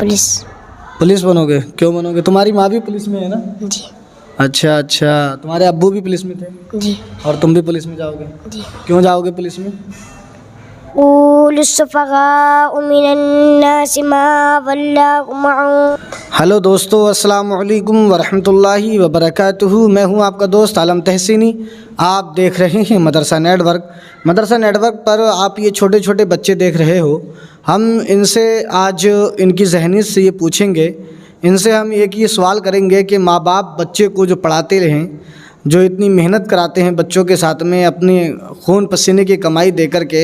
Police. Police बनोगे? क्यों बनोगे? तुम्हारी माँ भी पुलिस में है ना? जी अच्छा अच्छा, तुम्हारे अब्बू भी पुलिस में थे जी और तुम भी पुलिस में जाओगे? जी। क्यों जाओगे पुलिस में? हेलो दोस्तों, अस्सलाम वालेकुम वरहमतुल्लाहि वबरकातुहू। मैं हूं आपका दोस्त आलम तहसीनी। आप देख रहे हैं मदरसा नेटवर्क। मदरसा नेटवर्क पर आप ये छोटे छोटे बच्चे देख रहे हो। हम इनसे आज इनकी ज़हनियत से ये पूछेंगे, इनसे हम एक ये सवाल करेंगे कि माँ बाप बच्चे को जो पढ़ाते रहें, जो इतनी मेहनत कराते हैं बच्चों के साथ में, अपने खून पसीने की कमाई दे कर के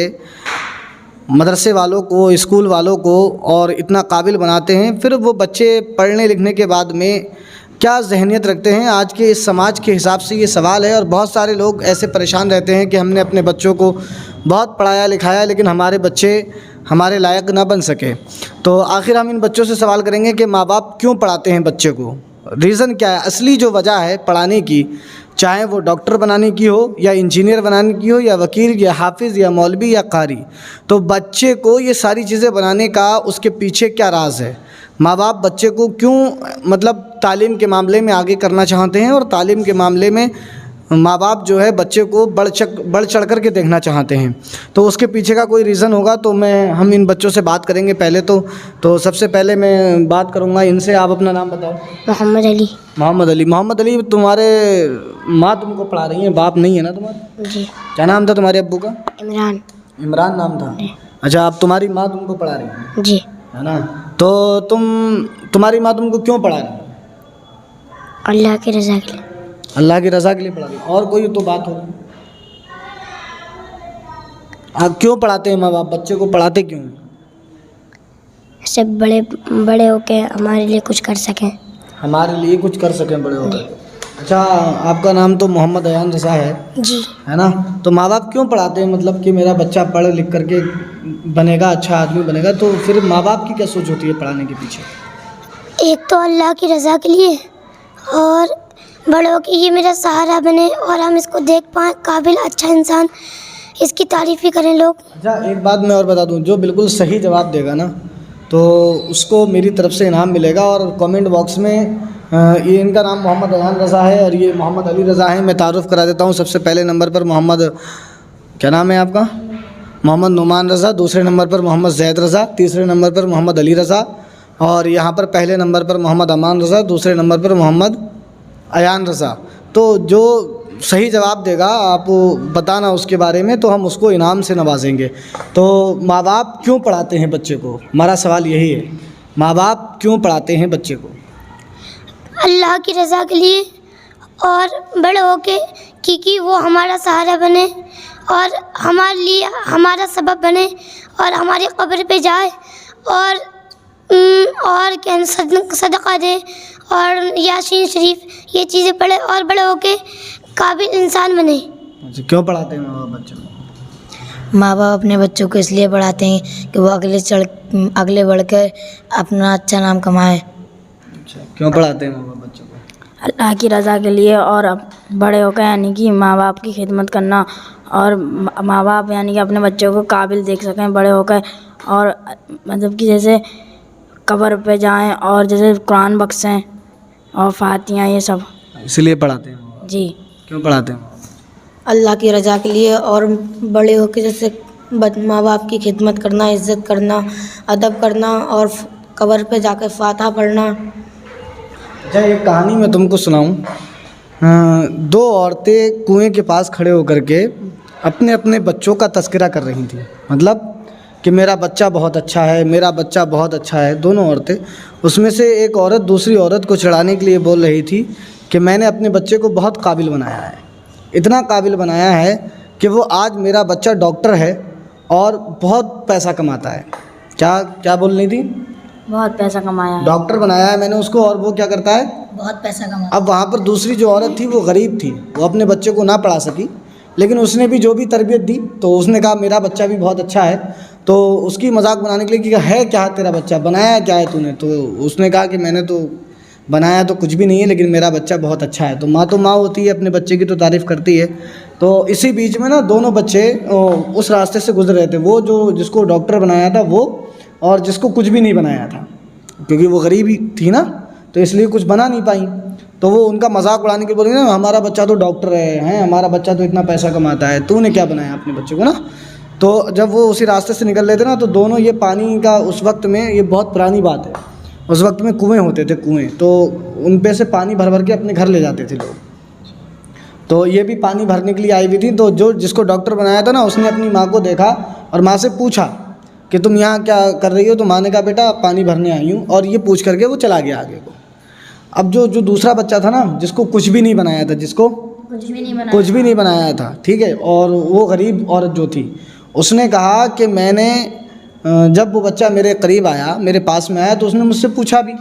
मदरसे वालों को, स्कूल वालों को और इतना काबिल बनाते हैं, फिर वो बच्चे पढ़ने लिखने के बाद में क्या ज़हनियत रखते हैं? आज के इस समाज के हिसाब से ये सवाल है। और बहुत सारे लोग ऐसे परेशान रहते हैं कि हमने अपने बच्चों को बहुत पढ़ाया लिखाया लेकिन हमारे बच्चे हमारे लायक ना बन सके। तो आखिर हम इन बच्चों से सवाल करेंगे कि माँ बाप क्यों पढ़ाते हैं बच्चे को, रीज़न क्या है, असली जो वजह है पढ़ाने की, चाहे वो डॉक्टर बनाने की हो या इंजीनियर बनाने की हो या वकील या हाफिज़ या मौलवी या कारी। तो बच्चे को ये सारी चीज़ें बनाने का उसके पीछे क्या राज है? माँ बाप बच्चे को क्यों तालीम के मामले में आगे करना चाहते हैं और तालीम के मामले में माँ बाप जो है बच्चे को बढ़ चढ़ कर के देखना चाहते हैं। तो उसके पीछे का कोई रीज़न होगा। तो हम इन बच्चों से बात करेंगे पहले तो सबसे पहले मैं बात करूँगा इनसे। आप अपना नाम बताओ। मोहम्मद अली। मोहम्मद अली। मोहम्मद अली, तुम्हारे माँ तुमको पढ़ा रही हैं, बाप नहीं है ना तुम्हारा? जी। क्या नाम था तुम्हारे अब्बू का? इमरान। इमरान नाम था। अच्छा, अब तुम्हारी माँ तुमको पढ़ा रही है? जी। है ना? तो तुम्हारी माँ तुमको क्यों पढ़ा रही है? अल्लाह की रज़ा के लिए। अल्लाह की रज़ा के लिए पढ़ा रही है। और कोई तो बात होगी? आप क्यों पढ़ाते हैं माँ बाप? बच्चे को पढ़ाते क्यों हैं? ऐसे बड़े बड़े होके हमारे लिए कुछ कर सकें। हमारे लिए कुछ कर सकें बड़े होकर। अच्छा, आपका नाम तो मोहम्मद अयान रज़ा है? जी। है ना? तो माँ बाप क्यों पढ़ाते हैं? मतलब कि मेरा बच्चा पढ़ लिख करके बनेगा, अच्छा आदमी बनेगा। तो फिर माँ बाप की क्या सोच होती है पढ़ाने के पीछे? एक तो अल्लाह की रज़ा के लिए, और बड़ों की ये मेरा सहारा बने और हम इसको देख पाएँ, काबिल अच्छा इंसान, इसकी तारीफ़ भी करें लोग। अच्छा, एक बात मैं और बता दूं, जो बिल्कुल सही जवाब देगा ना तो उसको मेरी तरफ से इनाम मिलेगा। और कमेंट बॉक्स में ये इनका नाम मोहम्मद अयान रज़ा है और ये मोहम्मद अली रज़ा है। मैं तारुफ़ करा देता हूँ। सबसे पहले नंबर पर मोहम्मद, क्या नाम है आपका? मोहम्मद नुमान रज़ा। दूसरे नंबर पर मोहम्मद ज़ैद रज़ा। तीसरे नंबर पर मोहम्मद अली रज़ा। और यहाँ पर पहले नंबर पर मोहम्मद अमान रज़ा। दूसरे नंबर पर मोहम्मद अयान रज़ा। तो जो सही जवाब देगा आप बताना उसके बारे में, तो हम उसको इनाम से नवाजेंगे। तो माँ बाप क्यों पढ़ाते हैं बच्चे को? हमारा सवाल यही है, माँ बाप क्यों पढ़ाते हैं बच्चे को? अल्लाह की रज़ा के लिए और बड़े होके कि वो हमारा सहारा बने और हमारे लिए हमारा सबब बने और हमारी कब्र पे जाए और क्या सदका दे और यासीन शरीफ ये चीज़ें पढ़े और बड़े होके काबिल इंसान बने। अच्छा, क्यों पढ़ाते हैं माँ बाप बच्चों को? माँ बाप अपने बच्चों को इसलिए पढ़ाते हैं कि वो अगले बढ़ कर अपना अच्छा नाम कमाए। अच्छा, क्यों पढ़ाते हैं माँ बाप बच्चों को? अल्लाह की रज़ा के लिए और बड़े होकर यानी कि माँ बाप की खिदमत करना, और माँ बाप यानी कि अपने बच्चों को काबिल देख सकें बड़े होकर, और मतलब कि जैसे कब्र पे जाएं और जैसे कुरान बख्शें और फातिहा, ये सब इसलिए पढ़ाते हैं। जी। क्यों पढ़ाते हैं? अल्लाह की रज़ा के लिए और बड़े होकर जैसे माँ बाप की खिदमत करना, इज़्ज़त करना, अदब करना और कब्र पे जाकर फातिहा पढ़ना। अच्छा, एक कहानी मैं तुमको सुनाऊं। दो औरतें कुएं के पास खड़े होकर के अपने अपने बच्चों का तज़किरा कर रही थी। मतलब कि मेरा बच्चा बहुत अच्छा है, मेरा बच्चा बहुत अच्छा है। दोनों औरतें, उसमें से एक औरत दूसरी औरत को चिढ़ाने के लिए बोल रही थी कि मैंने अपने बच्चे को बहुत काबिल बनाया है, इतना काबिल बनाया है कि वो आज मेरा बच्चा डॉक्टर है और बहुत पैसा कमाता है। क्या क्या बोल रही थी? बहुत पैसा कमाया। डॉक्टर बनाया है मैंने उसको और वो क्या करता है? बहुत पैसा कमाता। अब वहाँ पर दूसरी जो औरत थी वो गरीब थी, वो अपने बच्चे को ना पढ़ा सकी, लेकिन उसने भी जो भी तरबियत दी तो उसने कहा मेरा बच्चा भी बहुत अच्छा है। तो उसकी मजाक बनाने के लिए कि है क्या तेरा बच्चा, बनाया क्या है तूने? तो उसने कहा कि मैंने तो बनाया तो कुछ भी नहीं है, लेकिन मेरा बच्चा बहुत अच्छा है। तो माँ होती है, अपने बच्चे की तो तारीफ़ करती है। तो इसी बीच में ना दोनों बच्चे उस रास्ते से गुजर रहे थे, वो जो जिसको डॉक्टर बनाया था वो और जिसको कुछ भी नहीं बनाया था। کیونکہ وہ غریب ہی تھی نا, تو اس لیے کچھ بنا نہیں پائیں. تو وہ ان کا مذاق اڑانے کے بولیں نا, ہمارا بچہ تو ڈاکٹر ہے, ہمارا بچہ تو اتنا پیسہ کماتا ہے, تو نے کیا بنایا اپنے بچے کو نا. تو جب وہ اسی راستے سے نکل رہے تھے نا, تو دونوں یہ پانی کا اس وقت میں, یہ بہت پرانی بات ہے, اس وقت میں کنویں ہوتے تھے, کنویں, تو ان پہ سے پانی بھر بھر کے اپنے گھر لے جاتے تھے لوگ. تو یہ بھی پانی بھرنے کے لیے آئی ہوئی تھی. تو جس کو ڈاکٹر بنایا تھا نا, اس نے اپنی ماں کو دیکھا اور ماں سے پوچھا کہ تم یہاں کیا کر رہی ہو. تو ماں نے کہا بیٹا پانی بھرنے آئی ہوں, اور یہ پوچھ کر کے وہ چلا گیا آگے کو. اب جو دوسرا بچہ تھا نا, جس کو کچھ بھی نہیں بنایا تھا, جس کو کچھ بھی نہیں بنایا تھا, ٹھیک ہے, اور وہ غریب عورت جو تھی, اس نے کہا کہ میں نے, جب وہ بچہ میرے قریب آیا, میرے پاس میں آیا, تو اس نے مجھ سے پوچھا بھی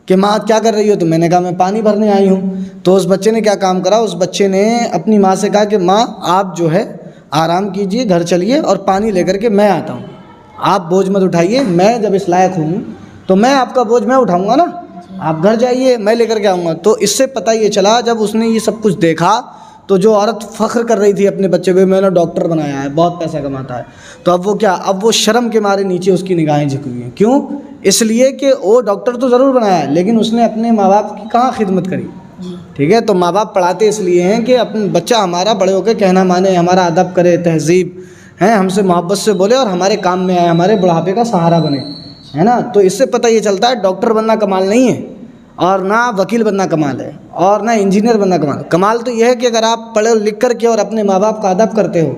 کہ ماں کیا کر رہی ہو. تو میں نے کہا میں پانی بھرنے آئی ہوں. تو اس بچے نے کیا کام کرا, اس بچے نے اپنی ماں سے کہا کہ ماں آپ جو ہے آرام کیجئے, گھر چلیے اور پانی لے کر کے میں آتا ہوں, آپ بوجھ مت اٹھائیے, میں جب اس لائق ہوں تو میں آپ کا بوجھ میں اٹھاؤں گا نا, آپ گھر جائیے, میں لے کر کے آؤں گا. تو اس سے پتہ یہ چلا, جب اس نے یہ سب کچھ دیکھا, تو جو عورت فخر کر رہی تھی اپنے بچے پہ, میں نے ڈاکٹر بنایا ہے, بہت پیسہ کماتا ہے, تو اب وہ کیا, اب وہ شرم کے مارے نیچے اس کی نگاہیں جھک ہوئی ہیں. کیوں؟ اس لیے کہ وہ ڈاکٹر تو ضرور بنایا ہے, لیکن اس نے اپنے ماں باپ کی کہاں خدمت کری. ٹھیک ہے, تو ماں باپ پڑھاتے اس لیے ہیں کہ اپنے بچہ ہمارا بڑے ہو کے کہنا مانے, ہمارا ادب کرے, تہذیب ہے, ہم سے محبت سے بولے, اور ہمارے کام میں آئے, ہمارے بڑھاپے کا سہارا بنے, ہے نا. تو اس سے پتہ یہ چلتا ہے ڈاکٹر بننا کمال نہیں ہے, اور نہ وکیل بننا کمال ہے, اور نہ انجینئر بننا کمال ہے. کمال تو یہ ہے کہ اگر آپ پڑھے لکھ کر کے اور اپنے ماں باپ کا ادب کرتے ہو,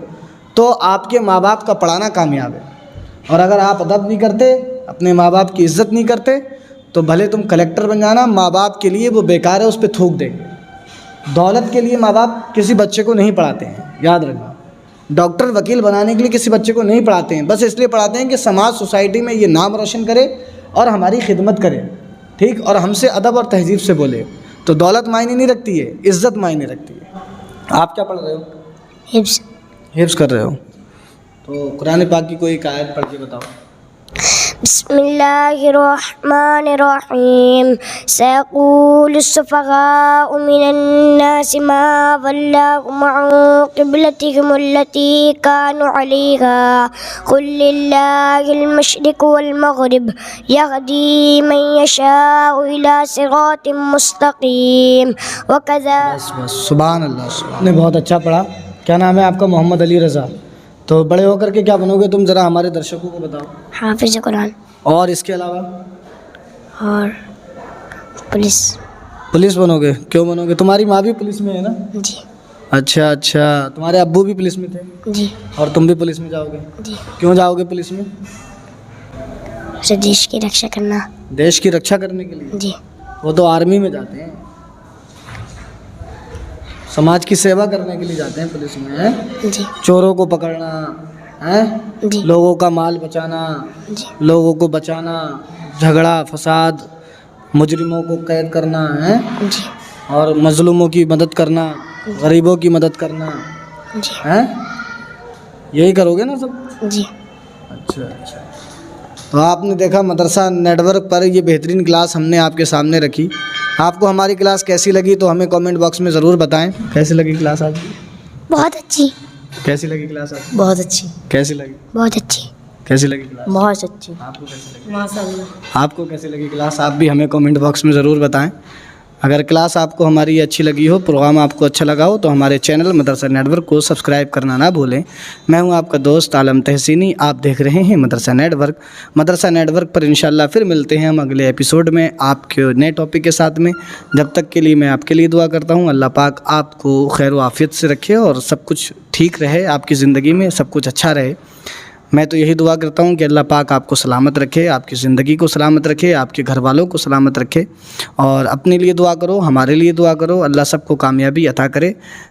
تو آپ کے ماں باپ کا پڑھانا کامیاب ہے. اور اگر آپ ادب نہیں کرتے, اپنے ماں باپ کی عزت نہیں کرتے, تو بھلے تم کلیکٹر بن جانا, ماں باپ کے لیے وہ بیکار ہے, اس پہ تھوک دیں گے. دولت کے لیے ماں باپ کسی بچے کو نہیں پڑھاتے ہیں, یاد رکھنا. ڈاکٹر وکیل بنانے کے لیے کسی بچے کو نہیں پڑھاتے ہیں, بس اس لیے پڑھاتے ہیں کہ سماج سوسائٹی میں یہ نام روشن کرے اور ہماری خدمت کرے, ٹھیک, اور ہم سے ادب اور تہذیب سے بولے. تو دولت معنی نہیں رکھتی ہے, عزت معنی رکھتی ہے. آپ کیا پڑھ رہے ہو؟ حفظ کر رہے ہو. تو قرآن پاک کی کوئی ایک آیت پڑھ کے بتاؤ. بسم اللہ الرحمن الرحیم. سیقول السفہاء من الناس ما ولاهم عن قبلتهم التي كانوا عليها قل لله المشرق والمغرب يهدي من يشاء إلى صراط مستقيم وكذا. بس سبحان اللہ, آپ نے بہت اچھا پڑھا. کیا نام ہے آپ کا؟ محمد علی رضا. تو بڑے ہو کر کے کیا بنو گے تم, ذرا ہمارے درشکوں کو بتاؤ. حافظ قرآن. اور اس کے علاوہ؟ اور پولیس بنو گے. کیوں بنو گے؟ تمہاری ماں بھی پولیس میں ہے نا؟ جی. اچھا اچھا, تمہارے ابو بھی پولیس میں تھے؟ جی. اور تم بھی پولیس میں جاؤ گے؟ جی. کیوں جاؤ گے پولیس میں؟ اسے دیش کی رکشا کرنا. دیش کی رکشا کرنے کے لیے؟ جی. وہ تو آرمی میں جاتے ہیں, سماج کی سیوا کرنے کے لیے جاتے ہیں پولیس میں. جی. چوروں کو پکڑنا ہے, جی. لوگوں کا مال بچانا, جی. لوگوں کو بچانا, جھگڑا فساد, مجرموں کو قید کرنا ہے, جی. اور مظلوموں کی مدد کرنا, غریبوں کی مدد کرنا جی. ہے. یہی کرو گے نا سب؟ جی. اچھا اچھا. تو آپ نے دیکھا مدرسہ نیٹ ورک پر یہ بہترین کلاس ہم نے آپ کے سامنے رکھی. آپ کو ہماری کلاس کیسی لگی تو ہمیں کامنٹ باکس میں ضرور بتائیں. کیسی لگی کلاس آپ کی؟ بہت اچھی. کیسی لگی کلاس آپ کی؟ بہت اچھی. کیسی لگی؟ بہت اچھی. کیسی لگی کلاس؟ بہت اچھی. آپ کو کیسی لگی؟ ماشاء اللہ. آپ کو کیسی لگی کلاس؟ آپ بھی ہمیں کامنٹ باکس میں ضرور بتائیں. اگر کلاس آپ کو ہماری اچھی لگی ہو, پروگرام آپ کو اچھا لگا ہو, تو ہمارے چینل مدرسہ نیٹ ورک کو سبسکرائب کرنا نہ بھولیں. میں ہوں آپ کا دوست عالم تحسینی. آپ دیکھ رہے ہیں مدرسہ نیٹ ورک. مدرسہ نیٹ ورک پر انشاءاللہ پھر ملتے ہیں ہم اگلے ایپیسوڈ میں آپ کے نئے ٹاپک کے ساتھ میں. جب تک کے لیے میں آپ کے لیے دعا کرتا ہوں, اللہ پاک آپ کو خیر و عافیت سے رکھے اور سب کچھ ٹھیک رہے, آپ کی زندگی میں سب کچھ اچھا رہے. میں تو یہی دعا کرتا ہوں کہ اللہ پاک آپ کو سلامت رکھے, آپ کی زندگی کو سلامت رکھے, آپ کے گھر والوں کو سلامت رکھے. اور اپنے لیے دعا کرو, ہمارے لیے دعا کرو, اللہ سب کو کامیابی عطا کرے.